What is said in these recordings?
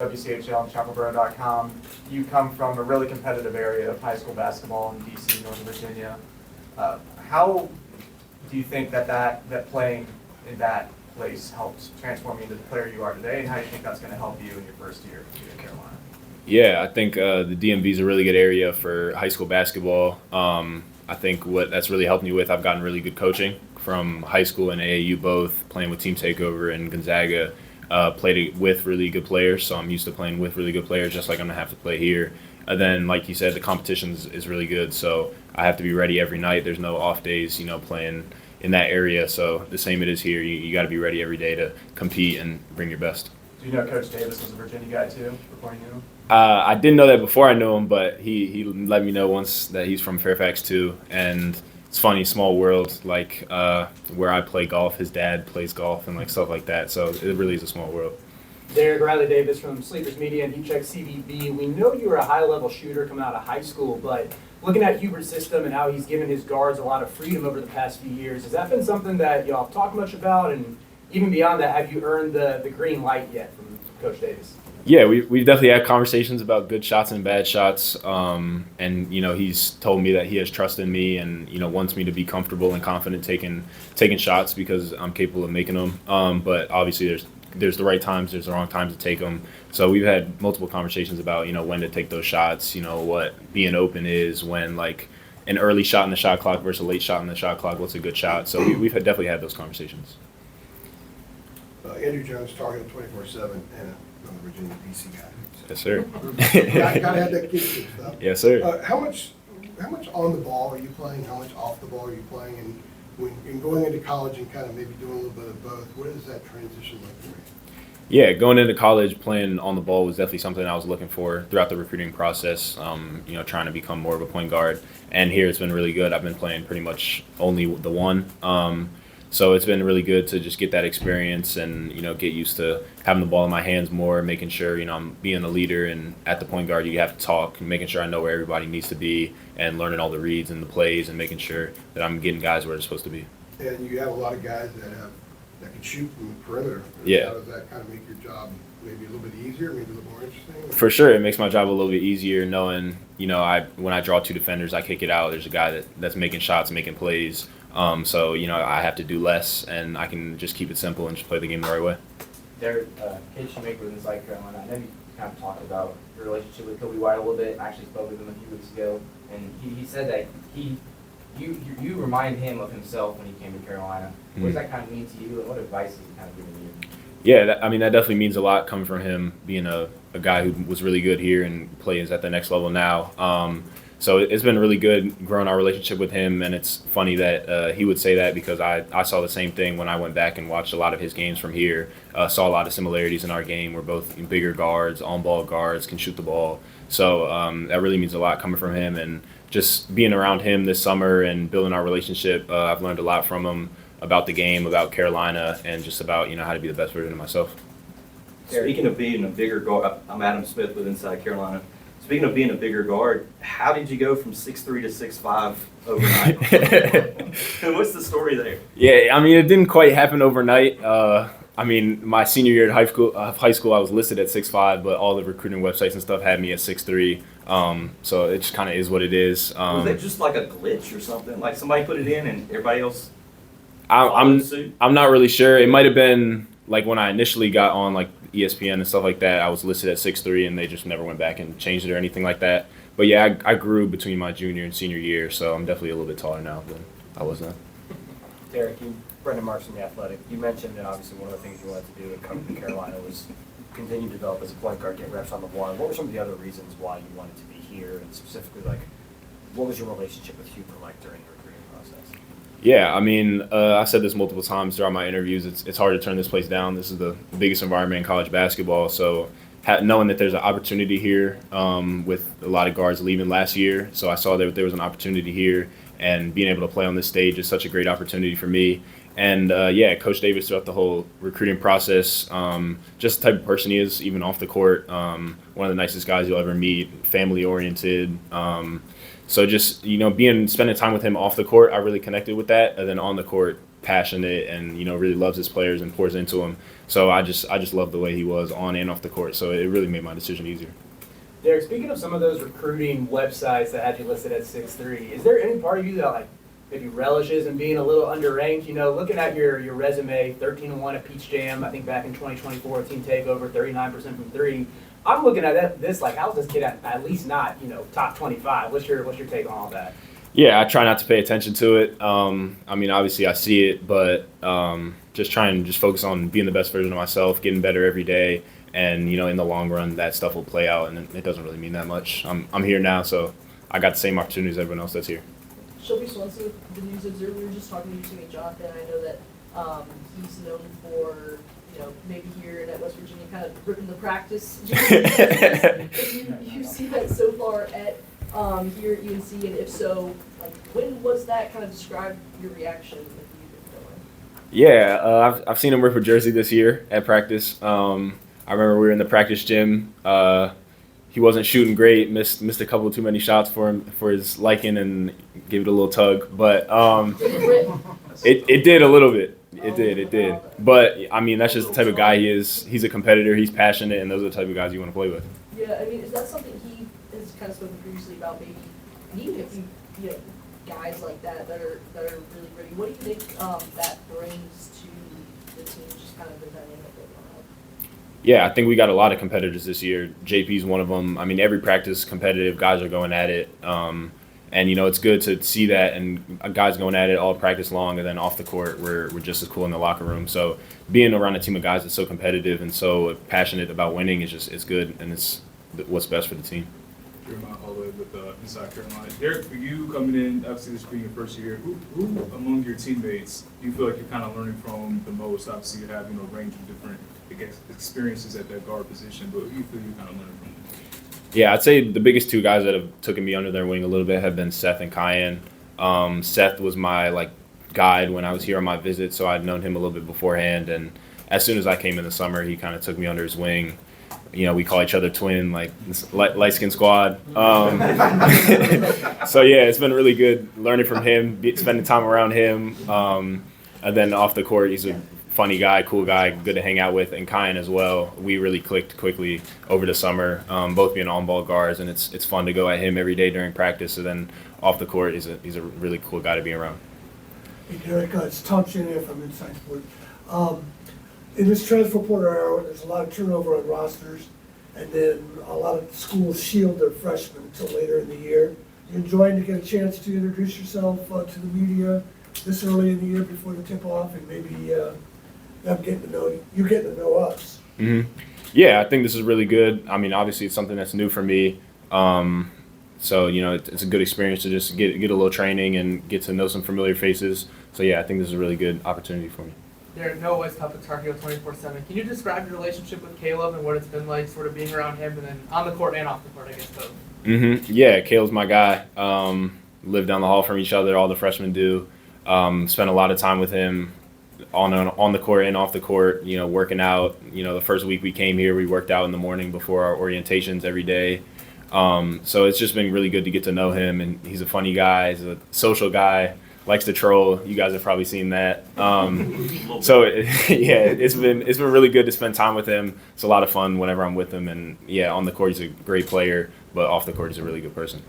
WCHL and ChapelBoro.com. You come from a really competitive area of high school basketball in DC, Northern Virginia. How do you think that playing in that place helped transform you into the player you are today, and how do you think that's going to help you in your first year in Carolina? Yeah, I think the DMV is a really good area for high school basketball. I think what that's really helped me with, I've gotten really good coaching from high school and AAU both, playing with Team Takeover and Gonzaga. Played with really good players, so I'm used to playing with really good players, just like I'm going to have to play here. And then, like you said, the competition is really good, so I have to be ready every night. There's no off days, playing in that area. So the same it is here. You got to be ready every day to compete and bring your best. Do you know Coach Davis was a Virginia guy too before you knew him? I didn't know that before I knew him, but he let me know once that he's from Fairfax too. And it's funny, small world, like where I play golf, his dad plays golf and like stuff like that. So it really is a small world. Derek Riley Davis from Sleepers Media, and he checks CVB. We know you were a high-level shooter coming out of high school, but looking at Hubert's system and how he's given his guards a lot of freedom over the past few years, has that been something that y'all have talked much about? And even beyond that, have you earned the green light yet from Coach Davis? Yeah, we've definitely had conversations about good shots and bad shots, and he's told me that he has trust in me and wants me to be comfortable and confident taking shots because I'm capable of making them. But obviously there's the right times, there's the wrong times to take them. So we've had multiple conversations about when to take those shots, what being open is, when like an early shot in the shot clock versus a late shot in the shot clock, what's a good shot. So we've definitely had those conversations. Andrew Jones, Target 24/7, and I'm a Virginia DC guy. Yes, sir. Gotta have that kid stuff. Yes, sir. How much on the ball are you playing? How much off the ball are you playing? And when going into college and kind of maybe doing a little bit of both, what does that transition look for you? Yeah, going into college, playing on the ball was definitely something I was looking for throughout the recruiting process, trying to become more of a point guard. And here it's been really good. I've been playing pretty much only the one. So it's been really good to just get that experience and, get used to having the ball in my hands more, making sure, I'm being a leader. And at the point guard, you have to talk, and making sure I know where everybody needs to be and learning all the reads and the plays and making sure that I'm getting guys where they're supposed to be. And you have a lot of guys that can shoot from the perimeter. Yeah. How does that kind of make your job maybe a little bit easier, maybe a little more interesting? For sure, it makes my job a little bit easier knowing, when I draw two defenders, I kick it out. There's a guy that's making shots, making plays. So I have to do less, and I can just keep it simple and just play the game the right way. Derek, Kate Shoemaker with Inside Carolina. I know you kind of talked about your relationship with Kobe White a little bit. I actually spoke with him a few weeks ago, and he said that you remind him of himself when he came to Carolina. What does that kind of mean to you, and what advice has he kind of given you? Yeah, that definitely means a lot coming from him, being a guy who was really good here and plays at the next level now. So it's been really good growing our relationship with him, and it's funny that he would say that because I saw the same thing when I went back and watched a lot of his games from here. Saw a lot of similarities in our game. We're both bigger guards, on-ball guards, can shoot the ball. So that really means a lot coming from him, and just being around him this summer and building our relationship. I've learned a lot from him about the game, about Carolina, and just about how to be the best version of myself. Speaking of being a bigger guard, I'm Adam Smith with Inside Carolina. Speaking of being a bigger guard, how did you go from 6'3" to 6'5" overnight? What's the story there? Yeah, it didn't quite happen overnight. My senior year at high school, I was listed at 6'5", but all the recruiting websites and stuff had me at 6'3". So it just kind of is what it is. Was that just like a glitch or something? Like somebody put it in and everybody else I'm suit? I'm not really sure. It might have been like when I initially got on like ESPN and stuff like that, I was listed at 6'3", and they just never went back and changed it or anything like that. But yeah, I grew between my junior and senior year, so I'm definitely a little bit taller now than I was then. Derek, Brendan Marks from The Athletic. You mentioned that obviously one of the things you wanted to do in coming to Carolina was continue to develop as a point guard, get reps on the one. What were some of the other reasons why you wanted to be here, and specifically, what was your relationship with Huber like during your recruiting process? Yeah, I said this multiple times throughout my interviews. It's hard to turn this place down. This is the biggest environment in college basketball. So knowing that there's an opportunity here with a lot of guards leaving last year, so I saw that there was an opportunity here, and being able to play on this stage is such a great opportunity for me. And Coach Davis throughout the whole recruiting process, just the type of person he is, even off the court, one of the nicest guys you'll ever meet, family oriented. So just spending time with him off the court, I really connected with that, and then on the court, passionate and, really loves his players and pours into them. So I just love the way he was on and off the court. So it really made my decision easier. Derek, speaking of some of those recruiting websites that had you listed at 6'3", is there any part of you that maybe relishes in being a little underranked? Looking at your resume, 13-1 at Peach Jam, I think back in 2024, team takeover, 39% from three. I'm looking at this how's this kid at least not top 25? What's your take on all that? Yeah, I try not to pay attention to it. Obviously I see it, but just trying to focus on being the best version of myself, getting better every day. And, in the long run, that stuff will play out, and it doesn't really mean that much. I'm here now, so I got the same opportunities as everyone else that's here. Shelby Swenson with the News Observer, we were just talking to your teammate Jonathan. I know that he's known for, maybe here and at West Virginia, kind of ripping the practice. If you see that so far at here at UNC, and if so, when was that? Kind of describe your reaction if you don't mind. Yeah, I've seen him rip a jersey this year at practice. I remember we were in the practice gym. He wasn't shooting great, missed a couple too many shots for his liking, and gave it a little tug. But it did a little bit. It did. But that's just the type of guy he is. He's a competitor. He's passionate, and those are the type of guys you want to play with. Yeah, is that something he has kind of spoken previously about? Maybe even if you guys like that are really gritty. What do you think that brings to the team? Just kind of the dynamic of it. Yeah, I think we got a lot of competitors this year. JP's one of them. Every practice is competitive. Guys are going at it. And, it's good to see that, and guys going at it all practice long, and then off the court, we're just as cool in the locker room. So being around a team of guys that's so competitive and so passionate about winning it's good, and it's what's best for the team. Jeremiah Holloway with Inside Carolina. Derek, for you coming in, obviously this being your first year, who among your teammates do you feel like you're kind of learning from the most? Obviously you have a range of different experiences at that guard position, but who do you feel you're kind of learning from? Yeah, I'd say the biggest two guys that have taken me under their wing a little bit have been Seth and Kyan. Seth was my guide when I was here on my visit, so I'd known him a little bit beforehand, and as soon as I came in the summer, he kind of took me under his wing. We call each other twin, light skin squad. So yeah, it's been really good learning from him, spending time around him, and then off the court, he's a funny guy, cool guy, good to hang out with, and Kyan as well. We really clicked quickly over the summer, both being on-ball guards, and it's fun to go at him every day during practice. And then off the court, he's a really cool guy to be around. Hey Derek, it's Tom Shanahan from Inside Sport. In this transfer portal era, there's a lot of turnover on rosters, and then a lot of schools shield their freshmen until later in the year. You enjoying to get a chance to introduce yourself to the media this early in the year before the tip-off, and maybe them getting to know you, you're getting to know us. Mm-hmm. Yeah, I think this is really good. Obviously it's something that's new for me. So, it's a good experience to just get a little training and get to know some familiar faces. So, yeah, I think this is a really good opportunity for me. Derek, Noah West up at Tar Heel 24/7. Can you describe your relationship with Caleb and what it's been like sort of being around him and then on the court and off the court, I guess, both? Mm-hmm. Yeah, Caleb's my guy. Live down the hall from each other, all the freshmen do. Spent a lot of time with him on the court and off the court, working out. The first week we came here, we worked out in the morning before our orientations every day. So it's just been really good to get to know him, and he's a funny guy. He's a social guy, likes to troll. You guys have probably seen that. So it's been really good to spend time with him. It's a lot of fun whenever I'm with him, and yeah, on the court he's a great player, but off the court he's a really good person.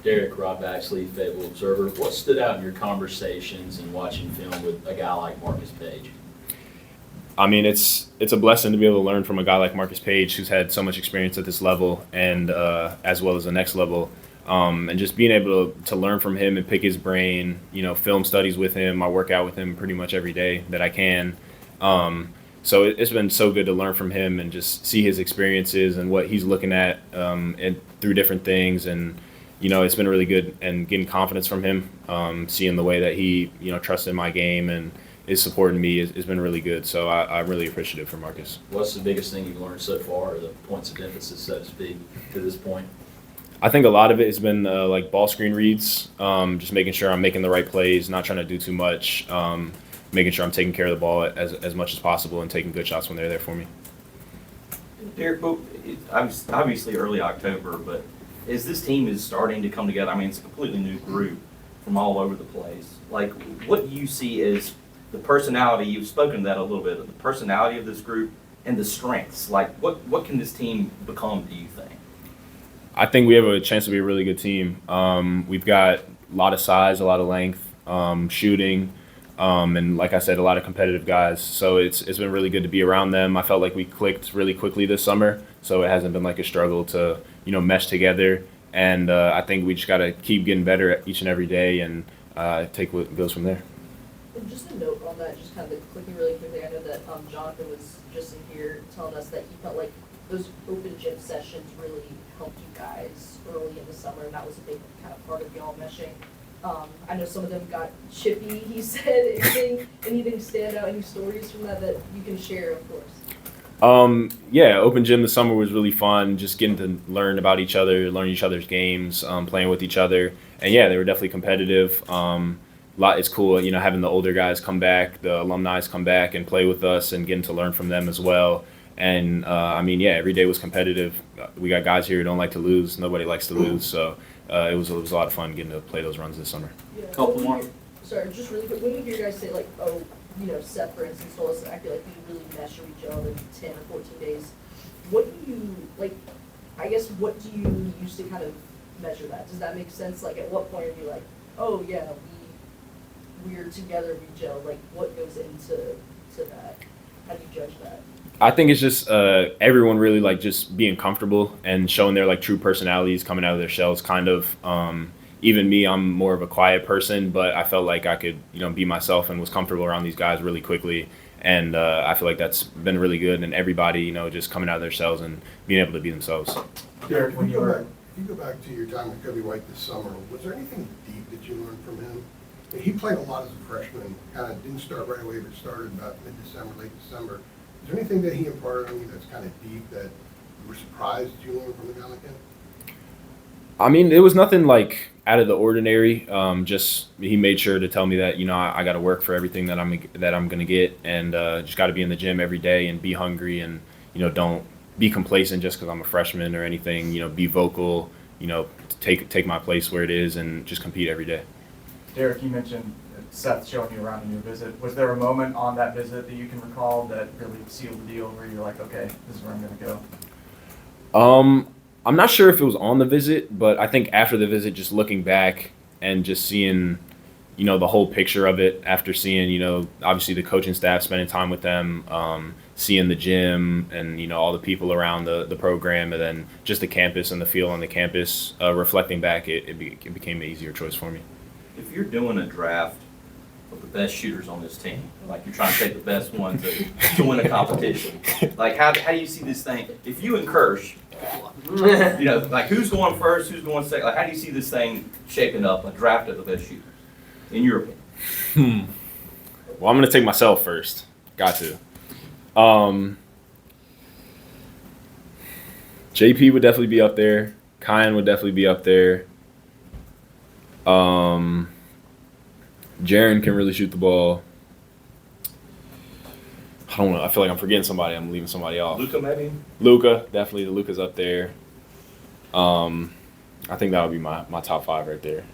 Derek, Rob Baxley, Fayetteville Observer. What stood out in your conversations and watching film with a guy like Marcus Page? It's a blessing to be able to learn from a guy like Marcus Page, who's had so much experience at this level and as well as the next level. And just being able to learn from him and pick his brain, film studies with him. I work out with him pretty much every day that I can. So it's been so good to learn from him and just see his experiences and what he's looking at and through different things. And it's been really good, and getting confidence from him, seeing the way that he, trusts in my game and is supporting me has been really good. So I'm really appreciative for Marcus. What's the biggest thing you've learned so far, or the points of emphasis, so to speak, to this point? I think a lot of it has been ball screen reads, just making sure I'm making the right plays, not trying to do too much, making sure I'm taking care of the ball as much as possible and taking good shots when they're there for me. Derek, obviously early October, but as this team is starting to come together, it's a completely new group. from all over the place. Like, what do you see as the personality? You've spoken to that a little bit, of the personality of this group and the strengths. Like, what can this team become, do you think? I think we have a chance to be a really good team. We've got a lot of size, a lot of length, shooting, and like I said, a lot of competitive guys. So it's been really good to be around them. I felt like we clicked really quickly this summer, so it hasn't been like a struggle to mesh together. And I think we just got to keep getting better each and every day and take what goes from there. And just a note on that, just kind of clicking really quickly, I know that Jonathan was just in here telling us that he felt like those open gym sessions really helped you guys early in the summer, and that was a big kind of part of y'all meshing. I know some of them got chippy, he said. Anything stand out, any stories from that you can share, of course? Yeah, open gym this summer was really fun, just getting to learn about each other, learn each other's games, playing with each other. And yeah, they were definitely competitive. It's cool, having the older guys come back, the alumni come back and play with us and getting to learn from them as well. And every day was competitive. We got guys here who don't like to lose. Nobody likes to lose. So it was a lot of fun getting to play those runs this summer. Yeah. Couple more. Sorry, just really quick. When we hear you guys say like, oh, Seth, for instance, told us, I feel like we really mesh with each other in 10 or 14 days. What do you, what do you use to kind of measure that? Does that make sense? Like, at what point are you like, oh, yeah, we're together, we gel? Like, what goes into that? How do you judge that? I think it's just everyone really like just being comfortable and showing their like true personalities, coming out of their shells, kind of. Even me, I'm more of a quiet person, but I felt like I could, be myself and was comfortable around these guys really quickly. And I feel like that's been really good. And everybody, just coming out of their shells and being able to be themselves. Derek, when you were, If you go back to your time with Kobe White this summer, was there anything deep that you learned from him? He played a lot as a freshman, kind of didn't start right away, but started about mid-December, late December. Is there anything that he imparted on you that's kind of deep that you were surprised that you learned from a guy like him? I mean, it was nothing like out of the ordinary. Just he made sure to tell me that I got to work for everything that I'm going to get, and just got to be in the gym every day and be hungry, and don't be complacent just because I'm a freshman or anything. Be vocal. Take my place where it is, and just compete every day. Derek, you mentioned Seth showing you around in your visit. Was there a moment on that visit that you can recall that really sealed the deal, where you're like, okay, this is where I'm going to go? I'm not sure if it was on the visit, but I think after the visit, just looking back and just seeing, the whole picture of it, after seeing, obviously the coaching staff, spending time with them, seeing the gym and, all the people around the program, and then just the campus and the feel on the campus, reflecting back, it became an easier choice for me. If you're doing a draft of the best shooters on this team, like you're trying to take the best ones to win a competition, like how do you see this thing? If you and Kirsch, like who's going first, who's going second? Like how do you see this thing shaping up, a draft of the best shooters, in your opinion? Well, I'm going to take myself first. Got to. JP would definitely be up there. Kyan would definitely be up there. Jaren can really shoot the ball. I don't know. I feel like I'm forgetting somebody. I'm leaving somebody off. Luka, maybe? Luka, definitely. Luka's up there. I think that would be my top 5 right there.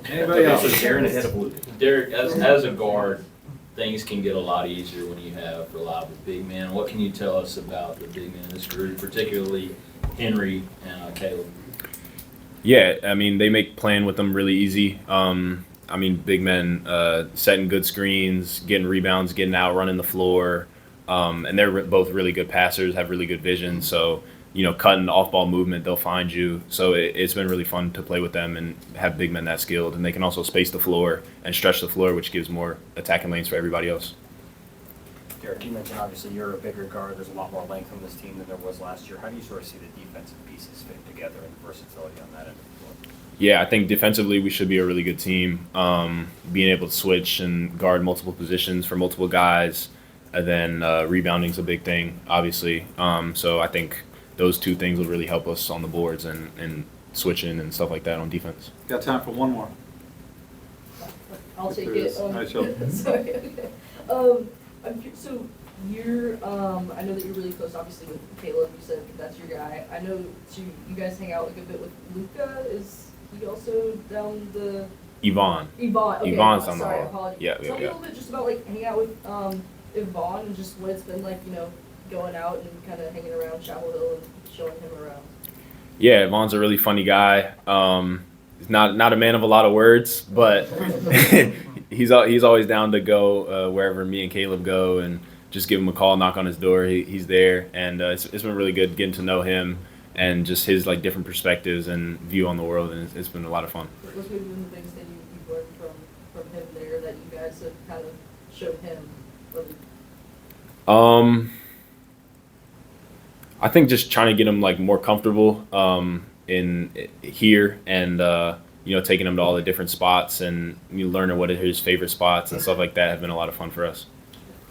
Anybody else? So Jaren ahead of Luka. Derek, as a guard, things can get a lot easier when you have reliable big men. What can you tell us about the big men in this group, particularly Henry and Caleb? Yeah, I mean, they make playing with them really easy. Big men setting good screens, getting rebounds, getting out, running the floor. And they're both really good passers, have really good vision. So, cutting off-ball movement, they'll find you. So it's been really fun to play with them and have big men that skilled. And they can also space the floor and stretch the floor, which gives more attacking lanes for everybody else. Derek, you mentioned obviously you're a bigger guard. There's a lot more length on this team than there was last year. How do you sort of see the defensive pieces fit together and versatility on that end of the floor? Yeah, I think defensively we should be a really good team. Being able to switch and guard multiple positions for multiple guys, and then rebounding is a big thing, obviously. So I think those 2 things will really help us on the boards and switching and stuff like that on defense. Got time for one more. I'll take it. Nice job. Sorry, okay. So you're, I know that you're really close, obviously, with Caleb. You said that's your guy. I know you guys hang out a good bit with Luka. Is he also down the Yvonne. Yvonne? Okay, Yvonne's down the sorry, hall. apologies. Yeah, Tell yeah, me a yeah. little bit just about like hanging out with Yvonne and just what it's been like, going out and kind of hanging around Chapel Hill and showing him around. Yeah, Yvonne's a really funny guy. He's not a man of a lot of words, but he's always down to go wherever me and Caleb go and just give him a call, knock on his door. He's there, and it's been really good getting to know him and just his like different perspectives and view on the world, and it's been a lot of fun. What's maybe one of the things that you've learned from him there that you guys have kind of showed him? I think just trying to get him like more comfortable in here, and taking him to all the different spots and learning what are his favorite spots and stuff like that have been a lot of fun for us.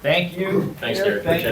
Thank you. Thanks, Derek. Appreciate it.